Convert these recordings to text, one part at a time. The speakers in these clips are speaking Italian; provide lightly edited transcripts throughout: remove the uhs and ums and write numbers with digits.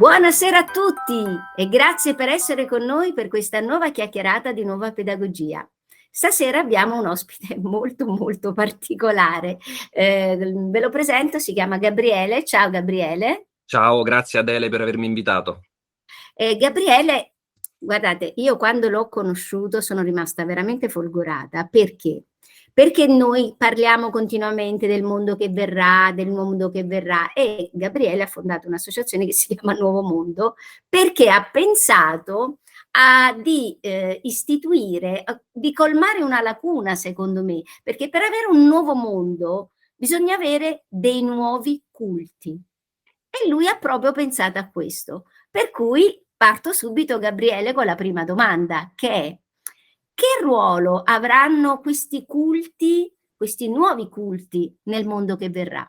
Buonasera a tutti e grazie per essere con noi per questa nuova chiacchierata di Nuova Pedagogia. Stasera abbiamo un ospite molto particolare. Ve lo presento, si chiama Gabriele. Ciao Gabriele. Ciao, grazie Adele per avermi invitato. Gabriele, guardate, io quando l'ho conosciuto sono rimasta veramente folgorata. Perché? Perché noi parliamo continuamente del mondo che verrà, e Gabriele ha fondato un'associazione che si chiama Nuovo Mondo perché ha pensato di istituire, di colmare una lacuna secondo me, perché per avere un nuovo mondo bisogna avere dei nuovi culti e lui ha proprio pensato a questo. Per cui parto subito, Gabriele, con la prima domanda, che è: che ruolo avranno questi culti, questi nuovi culti, nel mondo che verrà?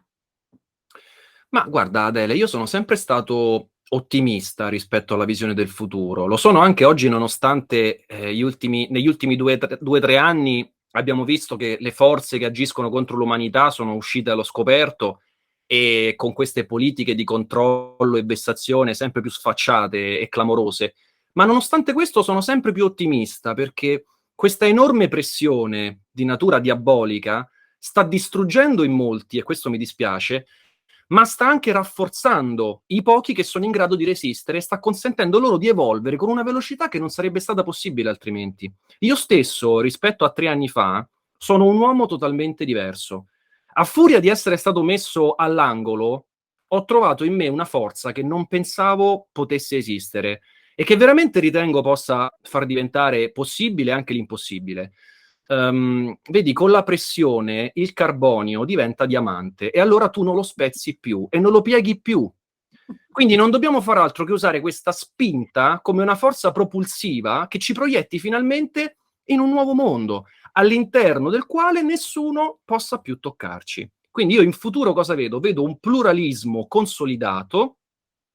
Ma guarda Adele, io sono sempre stato ottimista rispetto alla visione del futuro. Lo sono anche oggi nonostante negli ultimi 2-3 anni abbiamo visto che le forze che agiscono contro l'umanità sono uscite allo scoperto e con queste politiche di controllo e vessazione sempre più sfacciate e clamorose. Ma nonostante questo sono sempre più ottimista perché questa enorme pressione di natura diabolica sta distruggendo in molti, e questo mi dispiace, ma sta anche rafforzando i pochi che sono in grado di resistere e sta consentendo loro di evolvere con una velocità che non sarebbe stata possibile altrimenti. Io stesso, rispetto a 3 anni fa, sono un uomo totalmente diverso. A furia di essere stato messo all'angolo, ho trovato in me una forza che non pensavo potesse esistere e che veramente ritengo possa far diventare possibile anche l'impossibile. Vedi, con la pressione il carbonio diventa diamante e allora tu non lo spezzi più e non lo pieghi più. Quindi non dobbiamo far altro che usare questa spinta come una forza propulsiva che ci proietti finalmente in un nuovo mondo, all'interno del quale nessuno possa più toccarci. Quindi io in futuro cosa vedo? Vedo un pluralismo consolidato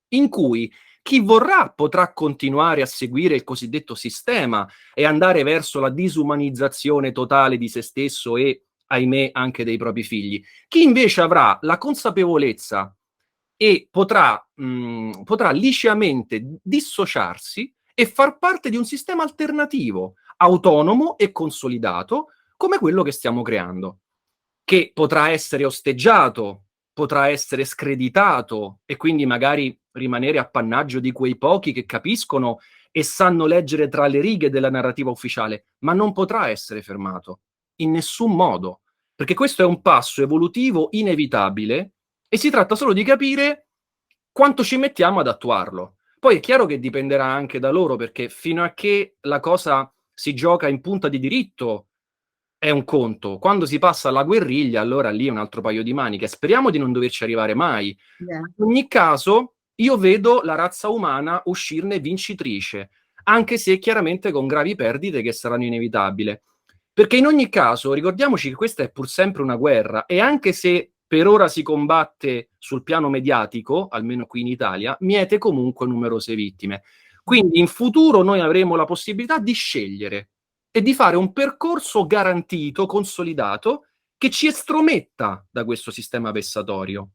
in cui chi vorrà potrà continuare a seguire il cosiddetto sistema e andare verso la disumanizzazione totale di se stesso e, ahimè, anche dei propri figli. Chi invece avrà la consapevolezza e potrà lisciamente dissociarsi e far parte di un sistema alternativo, autonomo e consolidato, come quello che stiamo creando, che potrà essere osteggiato, potrà essere screditato e quindi magari rimanere appannaggio di quei pochi che capiscono e sanno leggere tra le righe della narrativa ufficiale, ma non potrà essere fermato in nessun modo, perché questo è un passo evolutivo inevitabile e si tratta solo di capire quanto ci mettiamo ad attuarlo. Poi è chiaro che dipenderà anche da loro, perché fino a che la cosa si gioca in punta di diritto è un conto. Quando si passa alla guerriglia, allora lì è un altro paio di maniche. Speriamo di non doverci arrivare mai. Yeah. In ogni caso, io vedo la razza umana uscirne vincitrice, anche se chiaramente con gravi perdite che saranno inevitabili. Perché in ogni caso, ricordiamoci che questa è pur sempre una guerra, e anche se per ora si combatte sul piano mediatico, almeno qui in Italia, miete comunque numerose vittime. Quindi in futuro noi avremo la possibilità di scegliere e di fare un percorso garantito, consolidato, che ci estrometta da questo sistema vessatorio.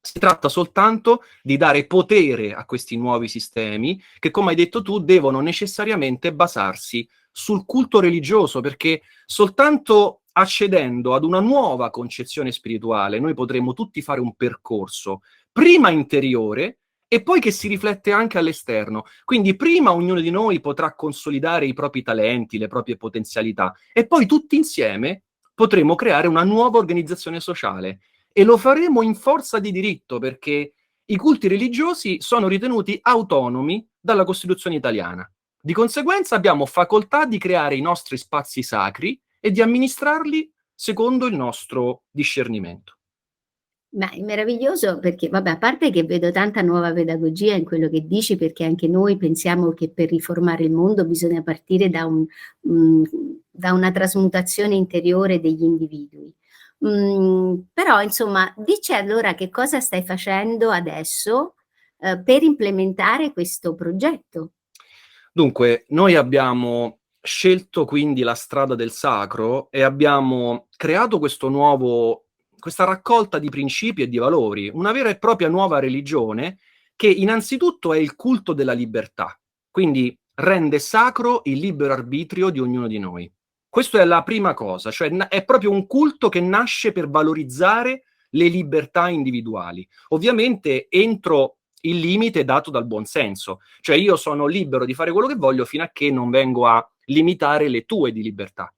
Si tratta soltanto di dare potere a questi nuovi sistemi che, come hai detto tu, devono necessariamente basarsi sul culto religioso, perché soltanto accedendo ad una nuova concezione spirituale noi potremo tutti fare un percorso, prima interiore e poi che si riflette anche all'esterno. Quindi prima ognuno di noi potrà consolidare i propri talenti, le proprie potenzialità e poi tutti insieme potremo creare una nuova organizzazione sociale e lo faremo in forza di diritto perché i culti religiosi sono ritenuti autonomi dalla Costituzione italiana. Di conseguenza abbiamo facoltà di creare i nostri spazi sacri e di amministrarli secondo il nostro discernimento. Ma è meraviglioso perché, vabbè, a parte che vedo tanta nuova pedagogia in quello che dici, perché anche noi pensiamo che per riformare il mondo bisogna partire mh, da una trasmutazione interiore degli individui. Però, insomma, dici allora che cosa stai facendo adesso, per implementare questo progetto? Dunque, noi abbiamo scelto quindi la strada del sacro e abbiamo creato questa raccolta di principi e di valori, una vera e propria nuova religione che innanzitutto è il culto della libertà, quindi rende sacro il libero arbitrio di ognuno di noi. Questa è la prima cosa, cioè è proprio un culto che nasce per valorizzare le libertà individuali. Ovviamente entro il limite dato dal buonsenso, cioè io sono libero di fare quello che voglio fino a che non vengo a limitare le tue di libertà.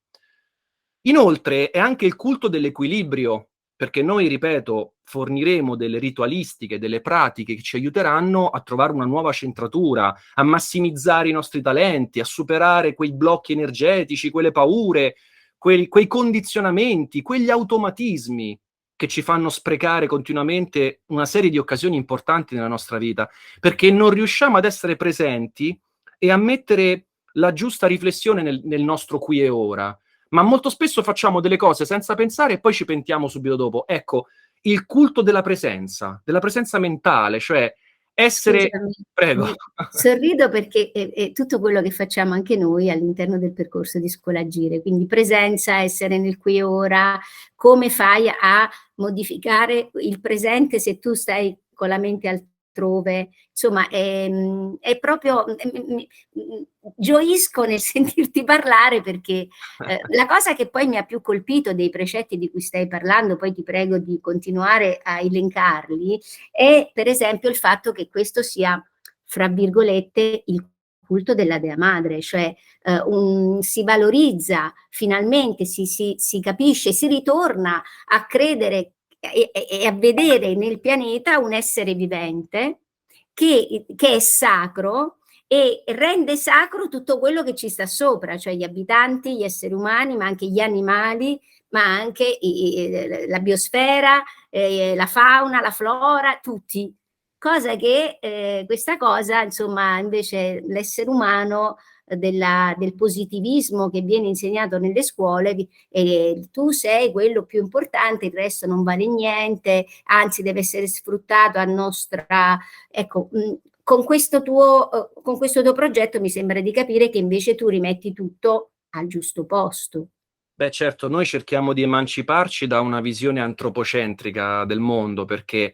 Inoltre è anche il culto dell'equilibrio, perché noi, ripeto, forniremo delle ritualistiche, delle pratiche che ci aiuteranno a trovare una nuova centratura, a massimizzare i nostri talenti, a superare quei blocchi energetici, quelle paure, quei condizionamenti, quegli automatismi che ci fanno sprecare continuamente una serie di occasioni importanti nella nostra vita, perché non riusciamo ad essere presenti e a mettere la giusta riflessione nel nostro qui e ora, ma molto spesso facciamo delle cose senza pensare e poi ci pentiamo subito dopo. Ecco, il culto della presenza mentale, cioè essere... Scusami, Prego. sorrido perché è tutto quello che facciamo anche noi all'interno del percorso di Scolagire, quindi presenza, essere nel qui e ora, come fai a modificare il presente se tu stai con la mente altrove, insomma è proprio, gioisco nel sentirti parlare perché la cosa che poi mi ha più colpito dei precetti di cui stai parlando, poi ti prego di continuare a elencarli, è per esempio il fatto che questo sia, fra virgolette, il culto della Dea Madre, cioè si valorizza, finalmente si capisce, si ritorna a credere e a vedere nel pianeta un essere vivente che è sacro e rende sacro tutto quello che ci sta sopra, cioè gli abitanti, gli esseri umani, ma anche gli animali, ma anche la biosfera, la fauna, la flora, tutti. Cosa che questa cosa, insomma, invece l'essere umano del positivismo che viene insegnato nelle scuole, tu sei quello più importante, il resto non vale niente, anzi deve essere sfruttato a nostra... Ecco, con questo tuo progetto mi sembra di capire che invece tu rimetti tutto al giusto posto. Beh, certo, noi cerchiamo di emanciparci da una visione antropocentrica del mondo, perché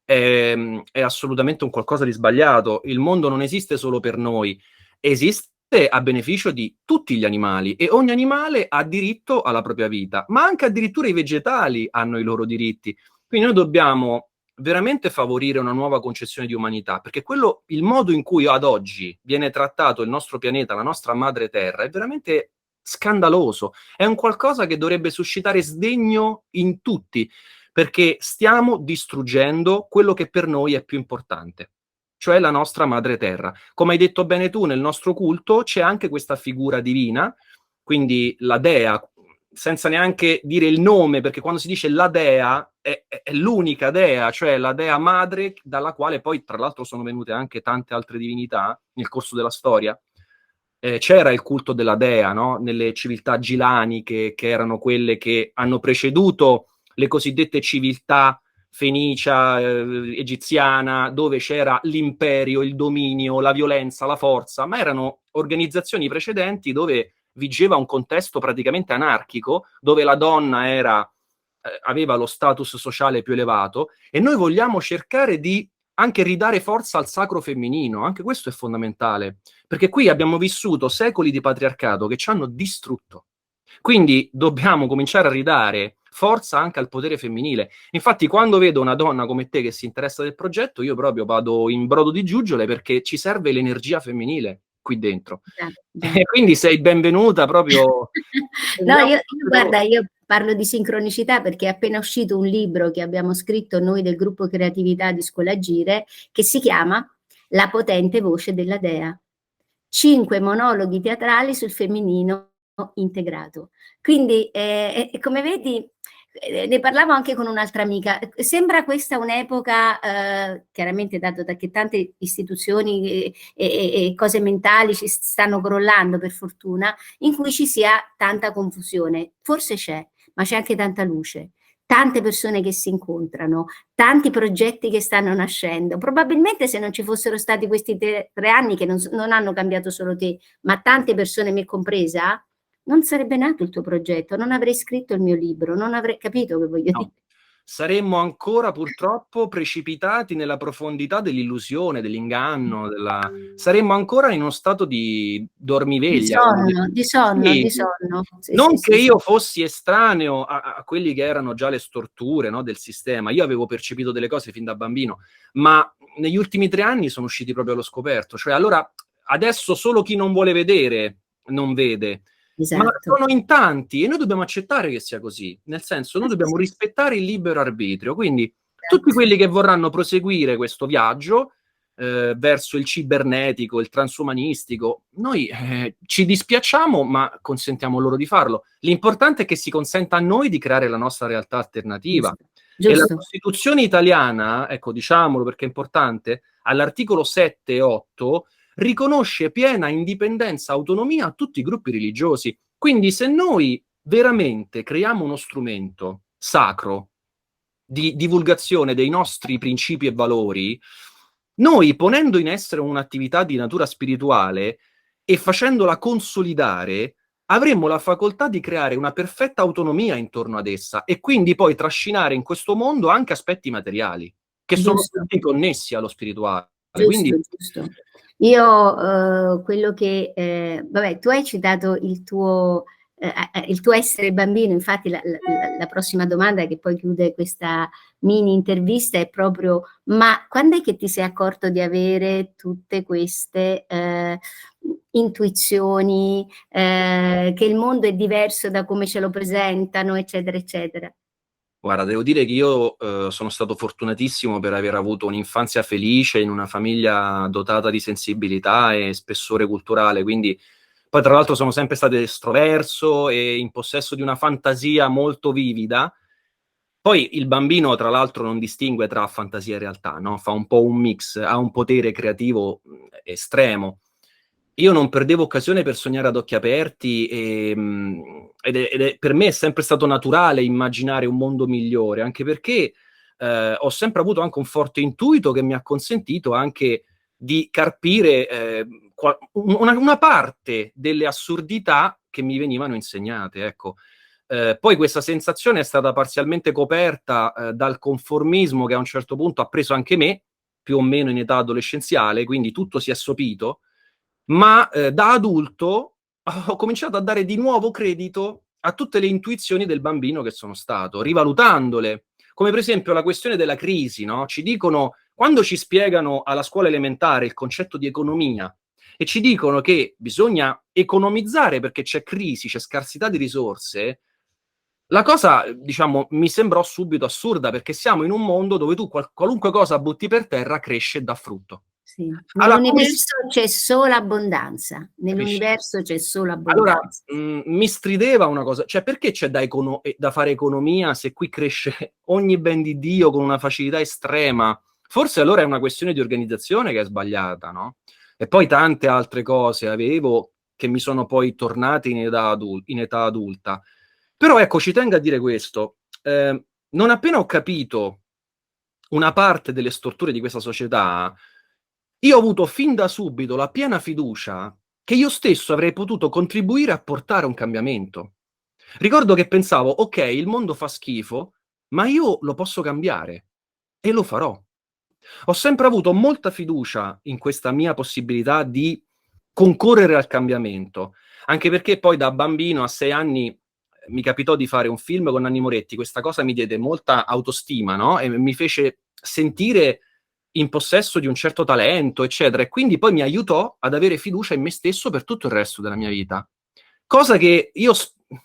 è assolutamente un qualcosa di sbagliato. Il mondo non esiste solo per noi, esiste a beneficio di tutti gli animali e ogni animale ha diritto alla propria vita, ma anche addirittura i vegetali hanno i loro diritti. Quindi noi dobbiamo veramente favorire una nuova concezione di umanità, perché il modo in cui ad oggi viene trattato il nostro pianeta, la nostra madre terra, è veramente scandaloso. È un qualcosa che dovrebbe suscitare sdegno in tutti, perché stiamo distruggendo quello che per noi è più importante, cioè la nostra madre terra. Come hai detto bene tu, nel nostro culto c'è anche questa figura divina, quindi la dea, senza neanche dire il nome, perché quando si dice la dea è l'unica dea, cioè la dea madre, dalla quale poi tra l'altro sono venute anche tante altre divinità nel corso della storia. C'era il culto della dea, no? Nelle civiltà gilaniche, che erano quelle che hanno preceduto le cosiddette civiltà fenicia, egiziana, dove c'era l'impero, il dominio, la violenza, la forza, ma erano organizzazioni precedenti dove vigeva un contesto praticamente anarchico, dove la donna aveva lo status sociale più elevato, e noi vogliamo cercare di anche ridare forza al sacro femminino. Anche questo è fondamentale, perché qui abbiamo vissuto secoli di patriarcato che ci hanno distrutto. Quindi dobbiamo cominciare a ridare forza anche al potere femminile. Infatti, quando vedo una donna come te che si interessa del progetto, io proprio vado in brodo di giuggiole, perché ci serve l'energia femminile qui dentro. Già, già. E quindi sei benvenuta proprio. No, guarda, io parlo di sincronicità perché è appena uscito un libro che abbiamo scritto noi del gruppo creatività di Scolagire che si chiama La potente voce della Dea. 5 monologhi teatrali sul femminino integrato. Quindi, come vedi, ne parlavo anche con un'altra amica, sembra questa un'epoca, chiaramente dato da che tante istituzioni e cose mentali ci stanno crollando per fortuna, in cui ci sia tanta confusione. Forse c'è, ma c'è anche tanta luce, tante persone che si incontrano, tanti progetti che stanno nascendo. Probabilmente se non ci fossero stati questi 3 anni che non hanno cambiato solo te, ma tante persone, me compresa, non sarebbe nato il tuo progetto, non avrei scritto il mio libro, non avrei capito che voglio dire. saremmo ancora purtroppo precipitati nella profondità dell'illusione, dell'inganno, saremmo ancora in uno stato di dormiveglia. Di sonno, Sì, di sonno. Sì, sì, non che sì, sì. io fossi estraneo a quelli che erano già le storture, no, del sistema. Io avevo percepito delle cose fin da bambino, ma negli ultimi 3 anni sono usciti proprio allo scoperto. Cioè, allora, adesso solo chi non vuole vedere non vede. Ma Esatto. sono in tanti e noi dobbiamo accettare che sia così. Nel senso, noi Sì, dobbiamo sì, rispettare il libero arbitrio. Quindi tutti esatto. quelli che vorranno proseguire questo viaggio verso il cibernetico, il transumanistico, noi ci dispiacciamo, ma consentiamo loro di farlo. L'importante è che si consenta a noi di creare la nostra realtà alternativa. Giusto, E la giusto. Costituzione italiana, ecco, diciamolo perché è importante, all'articolo 7 e 8 riconosce piena indipendenza, autonomia a tutti i gruppi religiosi. Quindi se noi veramente creiamo uno strumento sacro di divulgazione dei nostri principi e valori, noi ponendo in essere un'attività di natura spirituale e facendola consolidare, avremmo la facoltà di creare una perfetta autonomia intorno ad essa e quindi poi trascinare in questo mondo anche aspetti materiali, che sono Giusto. tutti connessi allo spirituale. Quindi Giusto, giusto. Io quello che, vabbè, tu hai citato il tuo essere bambino, infatti la prossima domanda che poi chiude questa mini intervista è proprio, ma quando è che ti sei accorto di avere tutte queste intuizioni, che il mondo è diverso da come ce lo presentano, eccetera, eccetera? guarda, devo dire che io sono stato fortunatissimo per aver avuto un'infanzia felice in una famiglia dotata di sensibilità e spessore culturale, quindi poi tra l'altro sono sempre stato estroverso e in possesso di una fantasia molto vivida. Poi il bambino, tra l'altro, non distingue tra fantasia e realtà, no? Fa un po' un mix, ha un potere creativo estremo. Io non perdevo occasione per sognare ad occhi aperti per me è sempre stato naturale immaginare un mondo migliore, anche perché ho sempre avuto anche un forte intuito che mi ha consentito anche di carpire una parte delle assurdità che mi venivano insegnate, ecco. Poi questa sensazione è stata parzialmente coperta dal conformismo che a un certo punto ha preso anche me, più o meno in età adolescenziale, quindi tutto si è sopito, ma da adulto ho cominciato a dare di nuovo credito a tutte le intuizioni del bambino che sono stato, rivalutandole, come per esempio la questione della crisi, no? Ci dicono, quando ci spiegano alla scuola elementare il concetto di economia e ci dicono che bisogna economizzare perché c'è crisi, c'è scarsità di risorse, la cosa, diciamo, mi sembrò subito assurda perché siamo in un mondo dove tu qualunque cosa butti per terra cresce e dà frutto. Sì. Allora, come Nell'universo c'è sola abbondanza. capisci? Nell'universo c'è sola Allora, abbondanza. mi strideva una cosa, cioè perché c'è da fare economia se qui cresce ogni ben di Dio con una facilità estrema? Forse allora è una questione di organizzazione che è sbagliata, no? E poi tante altre cose avevo che mi sono poi tornate in età adulta. Però ecco, ci tengo a dire questo. Non appena ho capito una parte delle storture di questa società, io ho avuto fin da subito la piena fiducia che io stesso avrei potuto contribuire a portare un cambiamento. Ricordo che pensavo, ok, il mondo fa schifo, ma io lo posso cambiare e lo farò. Ho sempre avuto molta fiducia in questa mia possibilità di concorrere al cambiamento, anche perché poi da bambino a 6 anni mi capitò di fare un film con Nanni Moretti, questa cosa mi diede molta autostima, no? E mi fece sentire in possesso di un certo talento, eccetera, e quindi poi mi aiutò ad avere fiducia in me stesso per tutto il resto della mia vita. Cosa che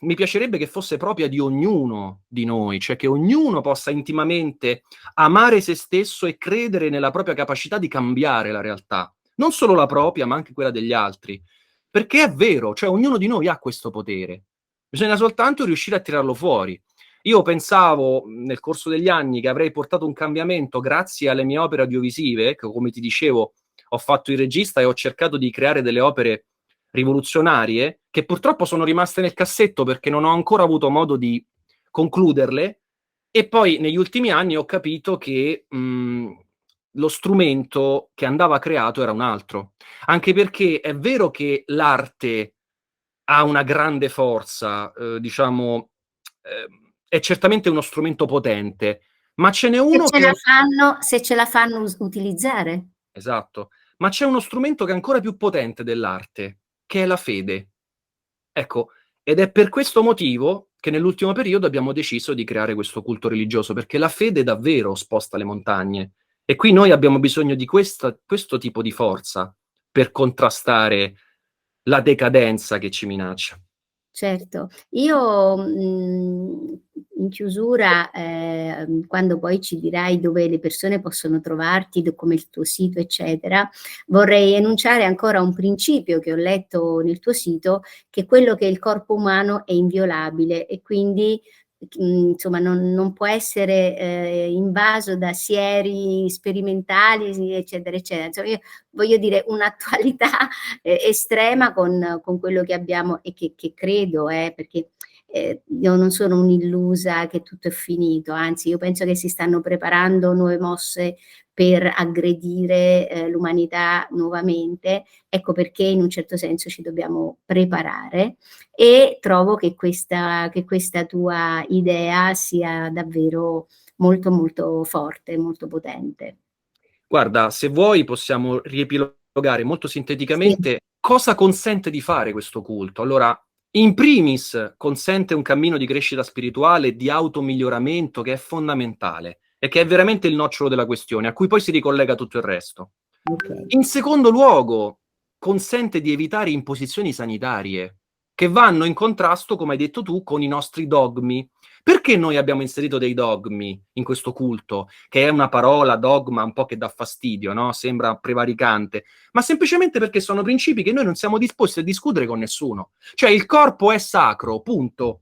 mi piacerebbe che fosse propria di ognuno di noi, cioè che ognuno possa intimamente amare se stesso e credere nella propria capacità di cambiare la realtà, non solo la propria, ma anche quella degli altri. Perché è vero, cioè ognuno di noi ha questo potere. Bisogna soltanto riuscire a tirarlo fuori. Io pensavo nel corso degli anni che avrei portato un cambiamento grazie alle mie opere audiovisive, che come ti dicevo ho fatto il regista e ho cercato di creare delle opere rivoluzionarie, che purtroppo sono rimaste nel cassetto perché non ho ancora avuto modo di concluderle, e poi negli ultimi anni ho capito che lo strumento che andava creato era un altro. Anche perché è vero che l'arte ha una grande forza, diciamo, è certamente uno strumento potente, Ma ce n'è Se uno ce che la è... fanno, se ce la fanno utilizzare. Esatto. Ma c'è uno strumento che è ancora più potente dell'arte, che è la fede. Ecco, ed è per questo motivo che nell'ultimo periodo abbiamo deciso di creare questo culto religioso, perché la fede davvero sposta le montagne. E qui noi abbiamo bisogno di questo tipo di forza per contrastare la decadenza che ci minaccia. Certo, io in chiusura, quando poi ci dirai dove le persone possono trovarti, come il tuo sito, eccetera, vorrei enunciare ancora un principio che ho letto nel tuo sito, che è quello che il corpo umano è inviolabile e quindi insomma non può essere invaso da sieri sperimentali, eccetera, eccetera. Insomma, io voglio dire un'attualità estrema con quello che abbiamo e che credo, perché io non sono un'illusa che tutto è finito, anzi io penso che si stanno preparando nuove mosse per aggredire l'umanità nuovamente, ecco perché in un certo senso ci dobbiamo preparare e trovo che questa tua idea sia davvero molto molto forte, molto potente. Guarda, se vuoi possiamo riepilogare molto Sì, sinteticamente cosa consente di fare questo culto. Allora, in primis consente un cammino di crescita spirituale, di automiglioramento che è fondamentale e che è veramente il nocciolo della questione, a cui poi si ricollega tutto il resto. ok. In secondo luogo, consente di evitare imposizioni sanitarie che vanno in contrasto, come hai detto tu, con i nostri dogmi. Perché noi abbiamo inserito dei dogmi in questo culto, che è una parola, dogma, un po' che dà fastidio, no? Sembra prevaricante, ma semplicemente perché sono principi che noi non siamo disposti a discutere con nessuno. Cioè il corpo è sacro, punto.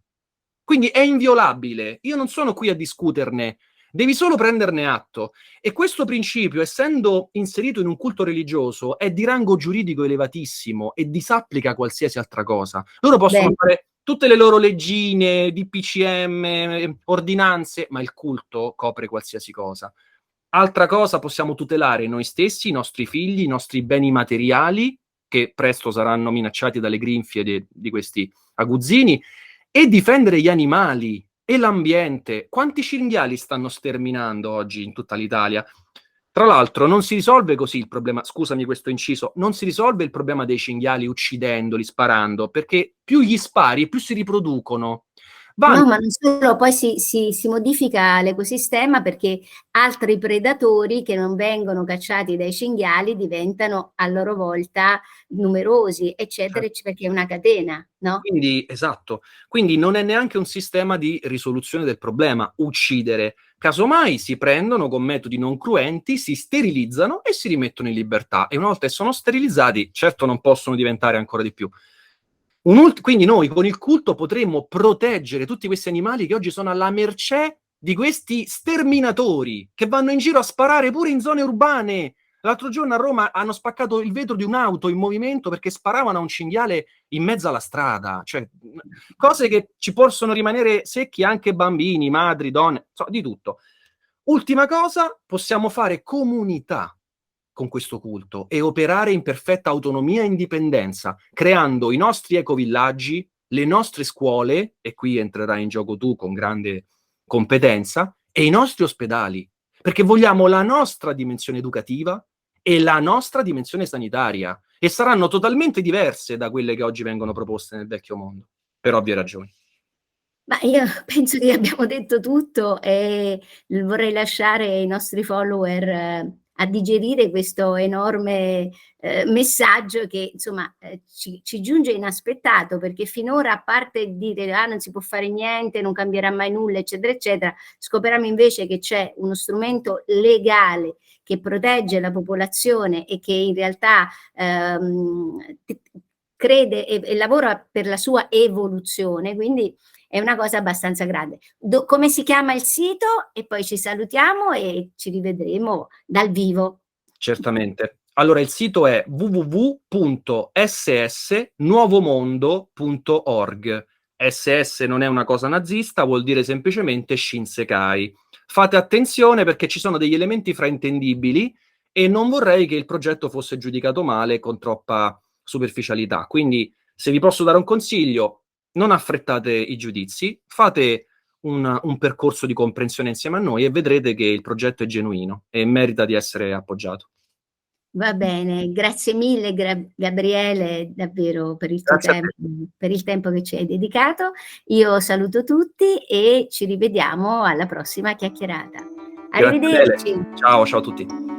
Quindi è inviolabile. Io non sono qui a discuterne, devi solo prenderne atto. E questo principio, essendo inserito in un culto religioso, è di rango giuridico elevatissimo e disapplica qualsiasi altra cosa. Loro possono Bene. fare tutte le loro leggine, DPCM, ordinanze, ma il culto copre qualsiasi cosa. Altra cosa, possiamo tutelare noi stessi, i nostri figli, i nostri beni materiali, che presto saranno minacciati dalle grinfie di questi aguzzini, e difendere gli animali e l'ambiente. Quanti cinghiali stanno sterminando oggi in tutta l'Italia? Tra l'altro non si risolve così il problema, scusami questo inciso, non si risolve il problema dei cinghiali uccidendoli, sparando, perché più gli spari, più si riproducono. Vanno No, ma non solo, poi si modifica l'ecosistema perché altri predatori che non vengono cacciati dai cinghiali diventano a loro volta numerosi, eccetera, perché è una catena, no? quindi, esatto, quindi non è neanche un sistema di risoluzione del problema, uccidere. Casomai si prendono con metodi non cruenti, si sterilizzano e si rimettono in libertà. E una volta che sono sterilizzati, certo non possono diventare ancora di più. Quindi noi con il culto potremmo proteggere tutti questi animali che oggi sono alla mercé di questi sterminatori che vanno in giro a sparare pure in zone urbane. L'altro giorno a Roma hanno spaccato il vetro di un'auto in movimento perché sparavano a un cinghiale in mezzo alla strada. Cioè, cose che ci possono rimanere secchi anche bambini, madri, donne, so, di tutto. Ultima cosa, possiamo fare comunità con questo culto e operare in perfetta autonomia e indipendenza, creando i nostri ecovillaggi, le nostre scuole, e qui entrerai in gioco tu con grande competenza, e i nostri ospedali, perché vogliamo la nostra dimensione educativa e la nostra dimensione sanitaria, e saranno totalmente diverse da quelle che oggi vengono proposte nel vecchio mondo, per ovvie ragioni. Ma io penso che abbiamo detto tutto e vorrei lasciare i nostri follower a digerire questo enorme messaggio che insomma ci giunge inaspettato perché finora a parte dire ah non si può fare niente, non cambierà mai nulla eccetera eccetera, scopriamo invece che c'è uno strumento legale che protegge la popolazione e che in realtà crede e lavora per la sua evoluzione, quindi è una cosa abbastanza grande. Come si chiama il sito? E poi ci salutiamo e ci rivedremo dal vivo. Certamente. Allora, il sito è www.ssnuovomondo.org. SS non è una cosa nazista, vuol dire semplicemente Shinsekai. Fate attenzione perché ci sono degli elementi fraintendibili e non vorrei che il progetto fosse giudicato male con troppa superficialità. Quindi, se vi posso dare un consiglio, non affrettate i giudizi, fate un percorso di comprensione insieme a noi e vedrete che il progetto è genuino e merita di essere appoggiato. Va bene, grazie mille Gabriele davvero per il tuo Grazie a tempo, te. per il tempo che ci hai dedicato. Io saluto tutti e ci rivediamo alla prossima chiacchierata. Grazie Adele. Arrivederci. Ciao, ciao a tutti.